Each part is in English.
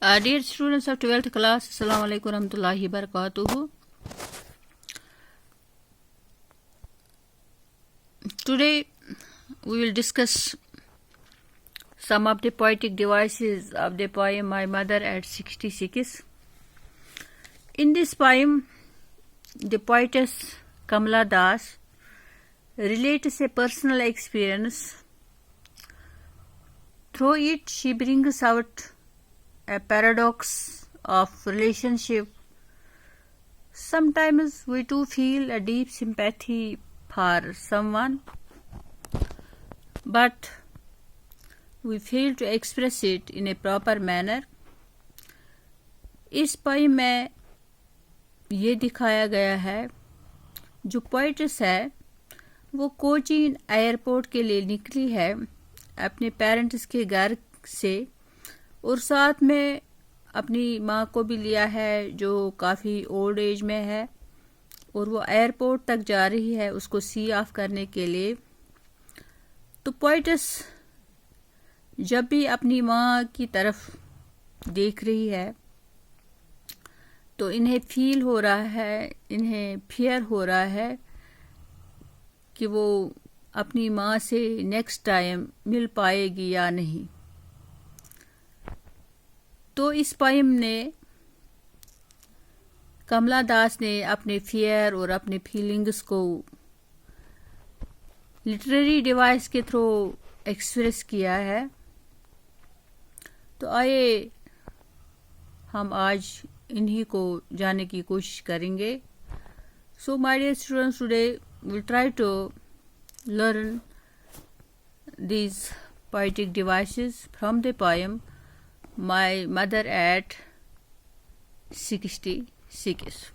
Dear students of 12th class, Assalamu alaikum warahmatullahi wabarakatuh. Today we will discuss some of the poetic devices of the poem My Mother at 66. In this poem, the poetess Kamala Das relates a personal experience. Through it, she brings out a paradox of relationship. Sometimes we too feel a deep sympathy for someone, but we fail to express it in a proper manner. इस poem में ये दिखाया गया है, जो poets है वो Cochin airport के लिए निकली है अपने पेरेंट्स के घर से, और साथ में अपनी माँ को भी लिया है जो काफ़ी ओल्ड एज में है, और वो एयरपोर्ट तक जा रही है उसको सी ऑफ करने के लिए. तो पोएट्स जब भी अपनी माँ की तरफ देख रही है तो इन्हें फील हो रहा है, इन्हें फियर हो रहा है कि वो अपनी माँ से नेक्स्ट टाइम मिल पाएगी या नहीं. तो इस पोएम ने कमला दास ने अपने फियर और अपने फीलिंग्स को लिटरेरी डिवाइस के थ्रू एक्सप्रेस किया है. तो आइए हम आज इन्हीं को जानने की कोशिश करेंगे. So my dear students, today we'll try to learn these poetic devices from the poem My Mother at 66.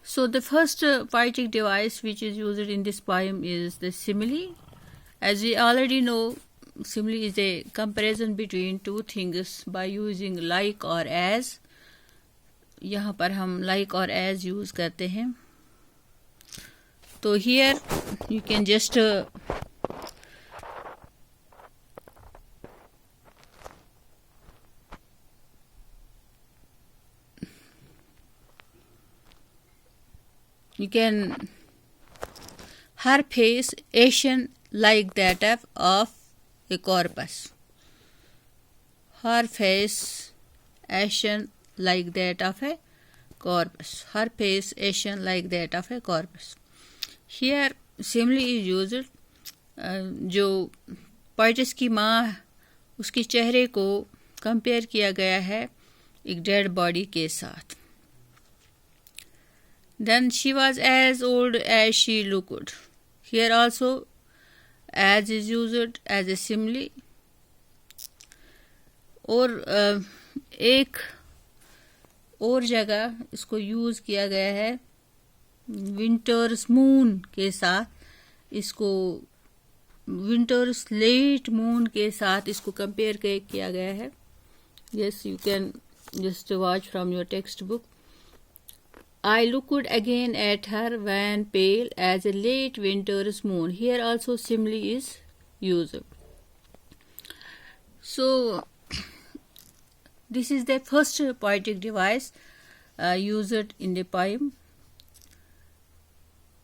So the first poetic device which is used in this poem is the simile. As we already know, simile is a comparison between two things by using like or as. यहाँ पर हम like और as use करते हैं. So here you can just her face Asian like that of a corpus. Her face Asian like that of a corpus. Her face Asian like that of a corpus. Here simile is used. जो poets की माँ, उसके चेहरे को compare किया गया है एक डेड बॉडी के साथ. Then she was as old as she looked. Here also as is used as a simile. और एक और जगह इसको यूज़ किया गया है विंटर्स मून के साथ. इसको विंटर्स लेट मून के साथ इसको कंपेयर किया गया है. Yes, you can just watch from your text book. I looked again at her when pale as a late winter's moon. Here also simile is used. So this is the first poetic device used in the poem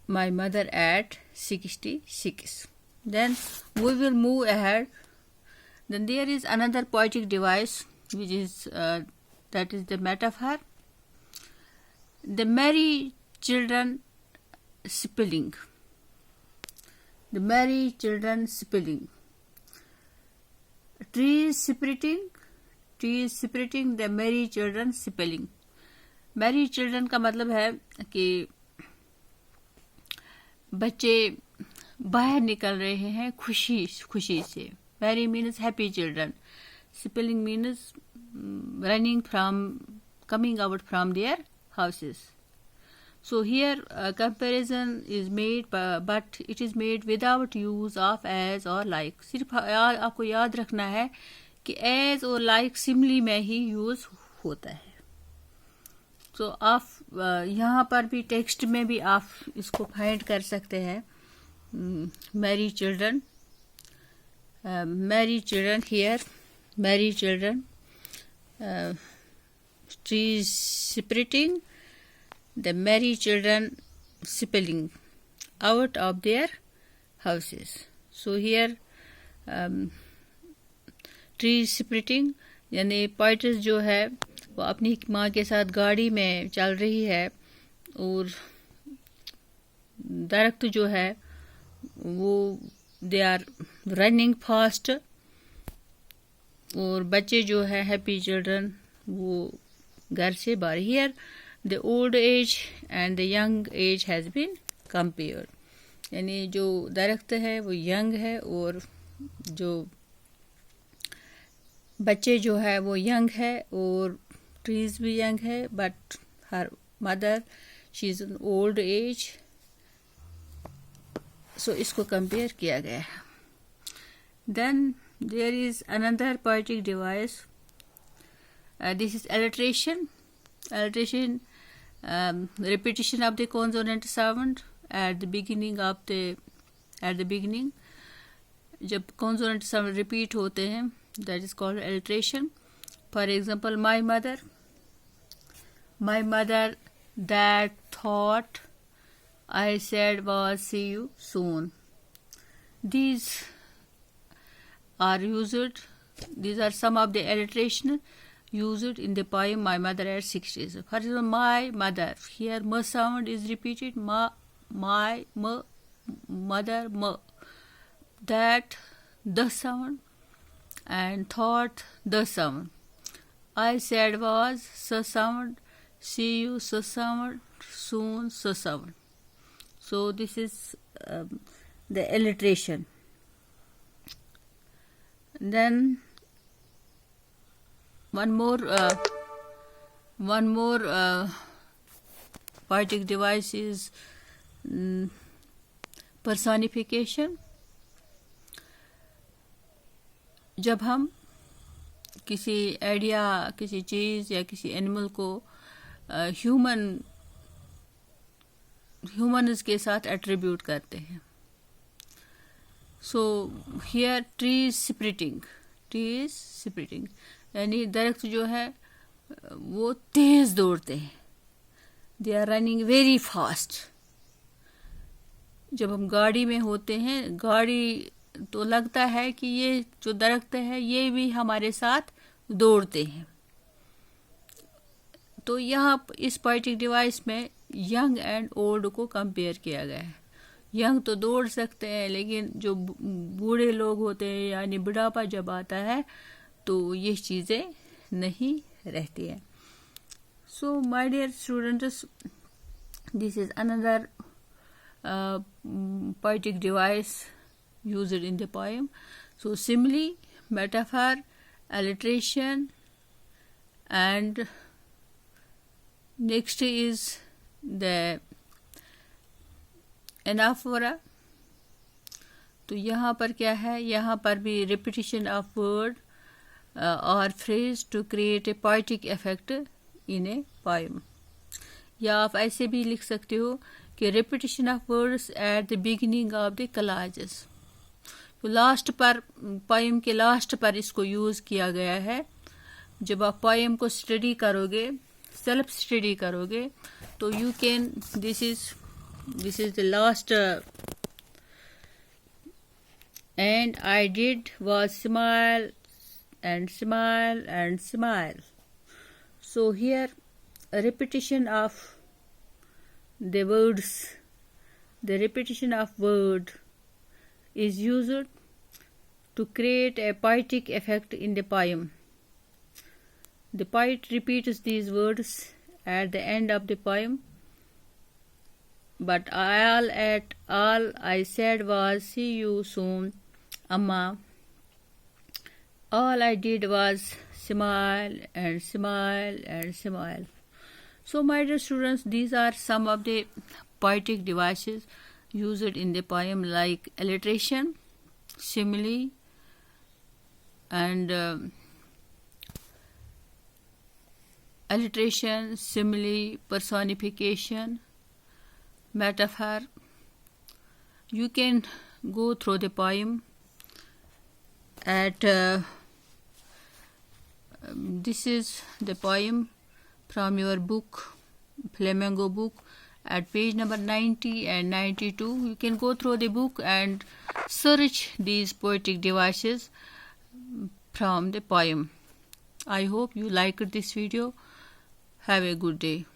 My Mother at 66. Then we will move ahead. Then there is another poetic device which is that is the metaphor. The merry children spilling. The merry children spilling. Trees separating, the merry children spilling. Merry children का मतलब है कि बच्चे बाहर निकल रहे हैं खुशी से. Merry means happy children. Spilling means coming out from their houses. So here comparison is made, but it is made without use of as or like. सिर्फ आपको याद रखना है कि as और like simile में ही यूज होता है. तो आप यहाँ पर भी टेक्स्ट में भी आप इसको फाइंड कर सकते हैं. Mary children, here Mary children uh, trees separating, the merry children spilling out of their houses. So here trees separating यानी poetess जो है वो अपनी माँ के साथ गाड़ी में चल रही है और दरख्त जो है वो दे आर रनिंग फास्ट और बच्चे जो है हैप्पी चिल्ड्रन वो घर से बाहर. Here the old age and the young age has been compared यानी जो दरख्त है वो यंग है और जो बच्चे जो है वो यंग है और ट्रीज भी यंग है but her mother she is an old age. So इसको कंपेयर किया गया है. Then there is another poetic device. This is alliteration. Alliteration, repetition of the consonant sound at the beginning of at the beginning. जब consonant sound repeat होते हैं, that is called alliteration. For example, my mother that thought I said was see you soon. These are used. These are some of the alliteration used in the poem My Mother at 6 Days. For example, my mother. Here, m sound is repeated. My mother, m. That, the sound, and thought, the sound. I said was, s sound. See you, s sound. Soon, s sound. So this is the alliteration. Then one more poetic device is personification. जब हम किसी idea किसी चीज़ या किसी animal को humans के साथ attribute करते हैं. So here trees separating यानी दरख्त जो है वो तेज दौड़ते हैं. They are running very fast. जब हम गाड़ी में होते हैं गाड़ी तो लगता है कि ये जो दरख्त है ये भी हमारे साथ दौड़ते हैं. तो यहाँ इस पोएटिक डिवाइस में यंग एंड ओल्ड को कंपेयर किया गया है. यंग तो दौड़ सकते हैं लेकिन जो बूढ़े लोग होते हैं यानी बुढ़ापा जब आता है तो ये चीज़ें नहीं रहती हैं. So my dear students, this is another poetic device used in the poem. So simile, metaphor, alliteration, and next is the anaphora. तो यहाँ पर क्या है, यहाँ पर भी रिपीटिशन ऑफ वर्ड और phrase to create a poetic effect in a poem. या आप ऐसे भी लिख सकते हो कि repetition of words at the beginning of the clauses. तो लास्ट पर पोएम के लास्ट पर इसको यूज़ किया गया है. जब आप पोएम को स्टडी करोगे, सेल्फ स्टडी करोगे, तो you can this is the last and I did was smile and smile and smile. So here a repetition of the words, the repetition of word is used to create a poetic effect in the poem. The poet repeats these words at the end of the poem. But all I said was, see you soon, Amma. All I did was smile and smile and smile. So, my dear students, these are some of the poetic devices used in the poem, like alliteration, simile, and alliteration, simile, personification, metaphor. You can go through the poem at This is the poem from your book, Flamingo book, at page number 90 and 92. You can go through the book and search these poetic devices from the poem. I hope you liked this video. Have a good day.